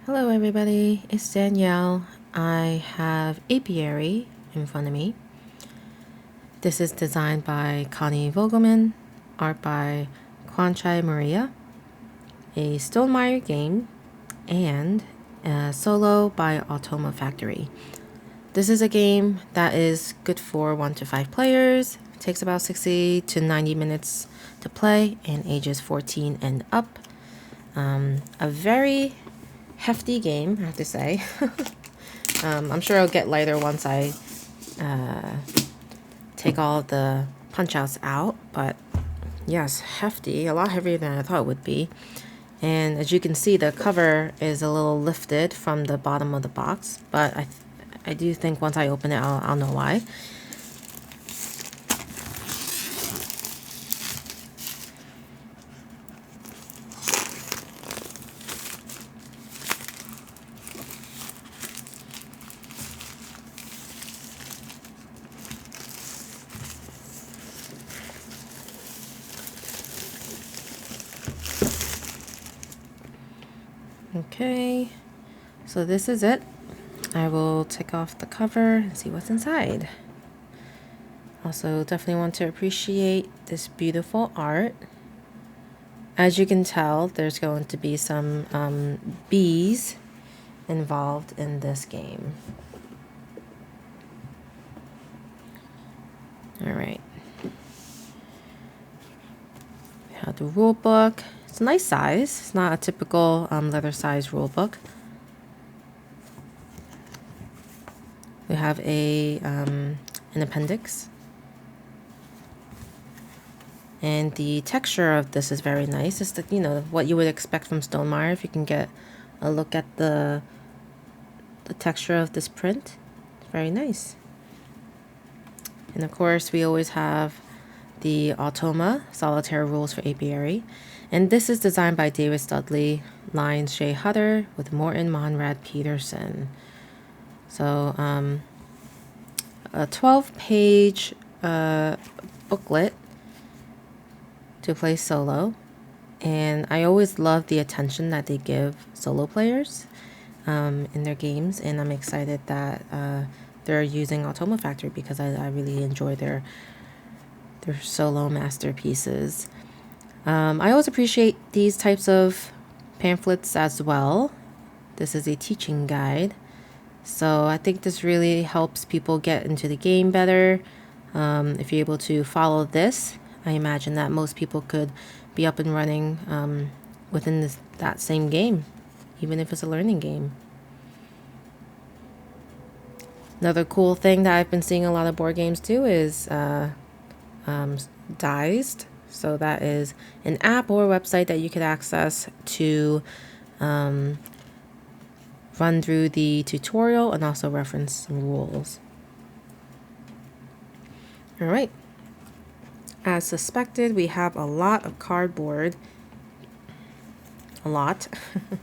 Hello everybody, it's Danielle. I have Apiary in front of me. This is designed by Connie Vogelman, art by Kwanchai Maria, a Stonemaier game, and a solo by Automa Factory. This is a game that is good for 1 to 5 players. It takes about 60 to 90 minutes to play and ages 14 and up. A very hefty game, I have to say. I'm sure it'll get lighter once I take all of the punch outs out, but yes, hefty, a lot heavier than I thought it would be. And as you can see, the cover is a little lifted from the bottom of the box, but I do think once I open it, I'll know why. Okay, so this is it. I will take off the cover and see what's inside. Also, definitely want to appreciate this beautiful art. As you can tell, there's going to be some bees involved in this game. All right. We have the rule book. It's a nice size. It's not a typical leather size rule book. We have an appendix. And the texture of this is very nice. It's the, what you would expect from Stonemaier if you can get a look at the texture of this print. It's very nice. And of course, we always have the Automa Solitaire Rules for Apiary. And this is designed by David Studley, lines Shea Hutter with Morton Monrad Peterson. So a 12-page booklet to play solo. And I always love the attention that they give solo players in their games. And I'm excited that they're using Automa Factory because I really enjoy their solo masterpieces. I always appreciate these types of pamphlets as well. This is a teaching guide. So I think this really helps people get into the game better. If you're able to follow this, I imagine that most people could be up and running within that same game, even if it's a learning game. Another cool thing that I've been seeing a lot of board games do is Dized. So that is an app or a website that you could access to run through the tutorial and also reference some rules. All right. As suspected, we have a lot of cardboard. A lot. I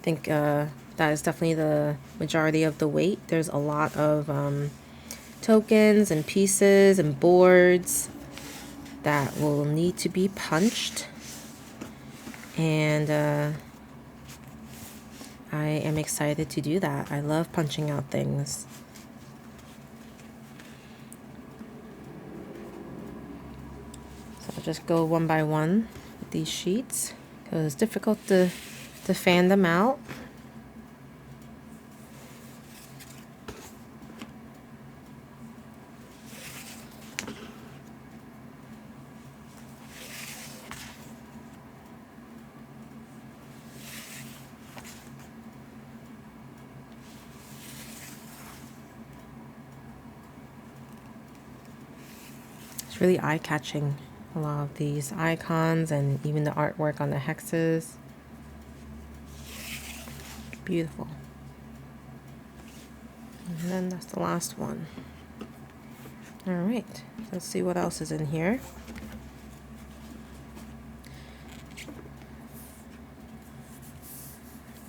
think that is definitely the majority of the weight. There's a lot of tokens and pieces and boards that will need to be punched. And I am excited to do that. I love punching out things. So I'll just go one by one with these sheets because it's difficult to fan them out. It's really eye-catching, a lot of these icons and even the artwork on the hexes. Beautiful. And then that's the last one. All right, let's see what else is in here.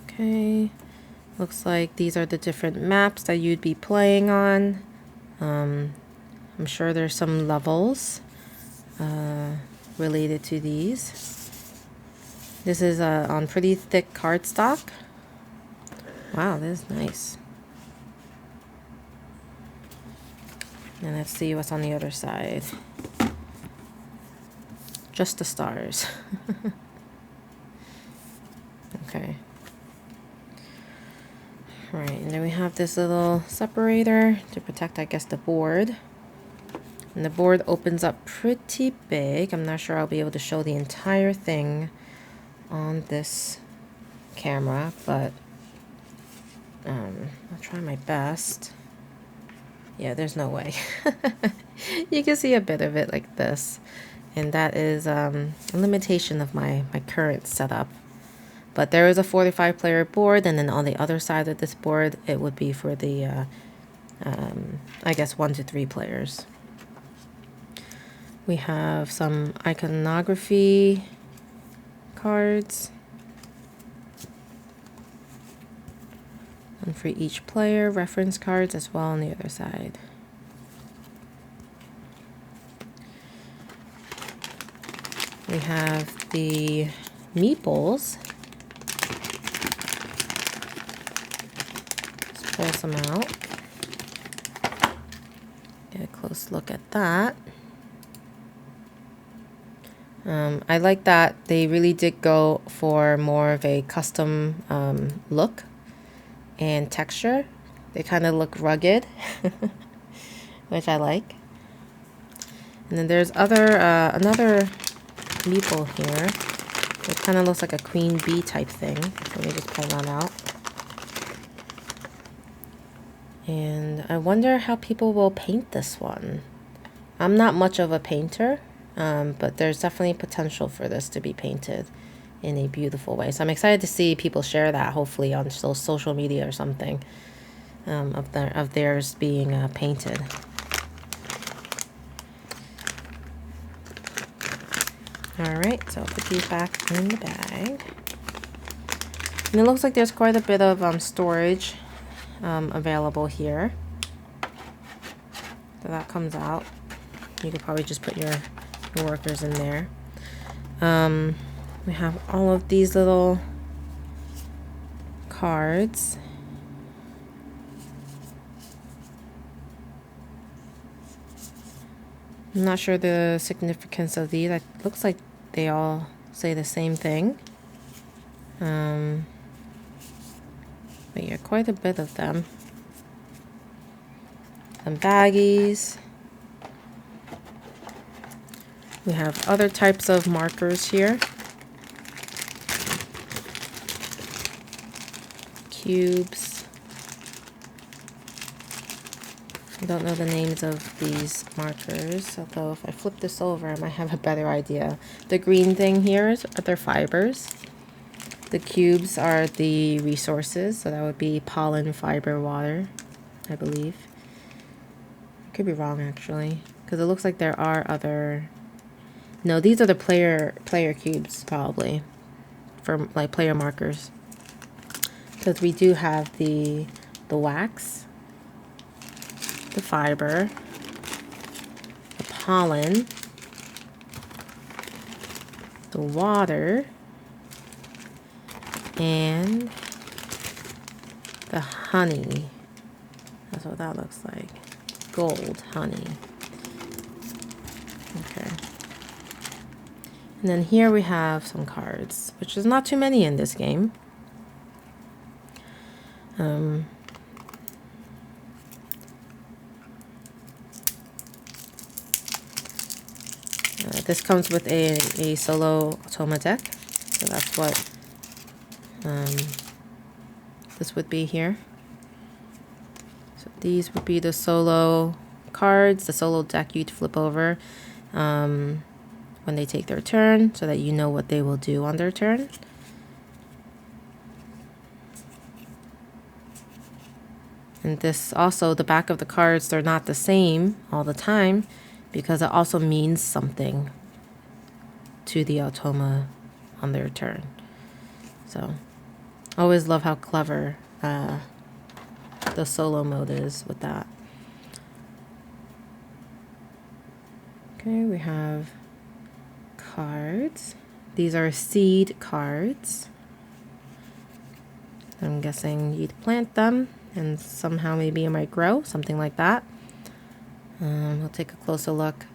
Okay, looks like these are the different maps that you'd be playing on. I'm sure there's some levels related to these. This is on pretty thick cardstock. Wow, this is nice. And let's see what's on the other side. Just the stars. Okay. Right, and then we have this little separator to protect, I guess, the board. And the board opens up pretty big. I'm not sure I'll be able to show the entire thing on this camera, but I'll try my best. Yeah, there's no way. You can see a bit of it like this. And that is a limitation of my current setup. But there is a 45 player board, and then on the other side of this board, it would be for the, I guess, 1 to 3 players. We have some iconography cards. And for each player, reference cards as well on the other side. We have the meeples. Let's pull some out. Get a close look at that. I like that they really did go for more of a custom look and texture. They kind of look rugged, which I like. And then there's another meeple here. It kind of looks like a queen bee type thing. Let me just pull that out. And I wonder how people will paint this one. I'm not much of a painter, but there's definitely potential for this to be painted in a beautiful way. So I'm excited to see people share that, hopefully on social media or something, of theirs being painted. Alright, so I'll put these back in the bag. And it looks like there's quite a bit of storage available here. So that comes out. You could probably just put your workers in there. We have all of these little cards. I'm not sure the significance of these. It looks like they all say the same thing. But yeah, quite a bit of them. Some baggies. We have other types of markers here. Cubes. I don't know the names of these markers, although if I flip this over, I might have a better idea. The green thing here are their fibers. The cubes are the resources, so that would be pollen, fiber, water, I believe. Could be wrong actually, because it looks like there are other. No, these are the player cubes probably, for like player markers. Because we do have the wax, the fiber, the pollen, the water, and the honey. That's what that looks like. Gold honey. Okay. And then here we have some cards, which is not too many in this game. This comes with a solo Automa deck, so that's what this would be here. So these would be the solo cards, the solo deck you'd flip over when they take their turn, so that you know what they will do on their turn. And this also, the back of the cards, they're not the same all the time, because it also means something to the Automa on their turn. So, always love how clever the solo mode is with that. Okay, we have cards. These are seed cards. I'm guessing you'd plant them and somehow maybe it might grow, something like that. We'll take a closer look.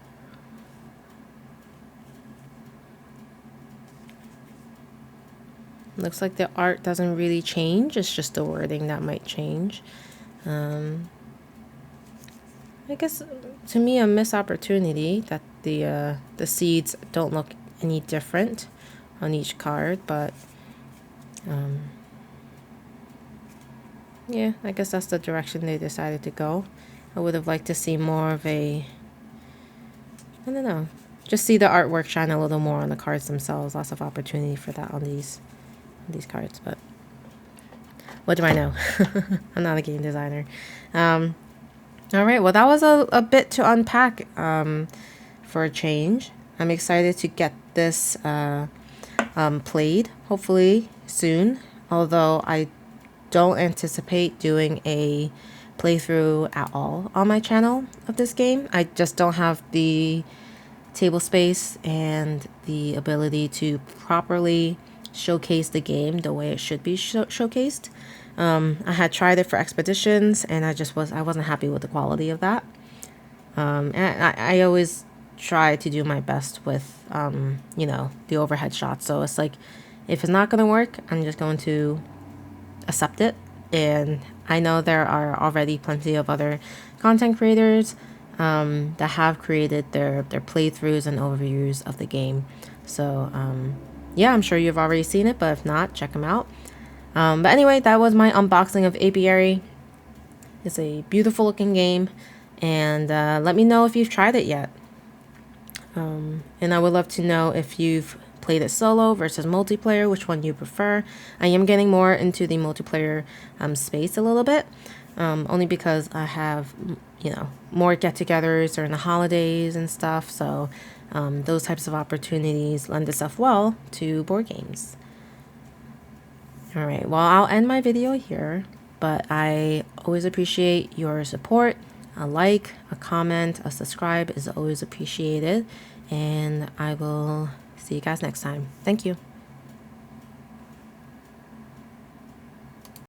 Looks like the art doesn't really change, it's just the wording that might change. I guess to me a missed opportunity that the seeds don't look any different on each card, but yeah, I guess that's the direction they decided to go. I would have liked to see more of a, I don't know, just see the artwork shine a little more on the cards themselves. Lots of opportunity for that on these cards, but what do I know? I'm not a game designer. All right, well, that was a bit to unpack for a change. I'm excited to get this played, hopefully soon, although I don't anticipate doing a playthrough at all on my channel of this game. I just don't have the table space and the ability to properly showcase the game the way it should be showcased. I had tried it for expeditions and I wasn't happy with the quality of that. And I always try to do my best with you know, the overhead shots. So it's like, if it's not going to work, I'm just going to accept it. And I know there are already plenty of other content creators that have created their playthroughs and overviews of the game. So yeah, I'm sure you've already seen it, but if not, check them out. But anyway, that was my unboxing of Apiary. It's a beautiful looking game, and let me know if you've tried it yet. And I would love to know if you've played it solo versus multiplayer, which one you prefer. I am getting more into the multiplayer space a little bit, only because I have, you know, more get-togethers during the holidays and stuff. So those types of opportunities lend itself well to board games. All right, well, I'll end my video here, but I always appreciate your support. A like, a comment, a subscribe is always appreciated, and I will see you guys next time. Thank you.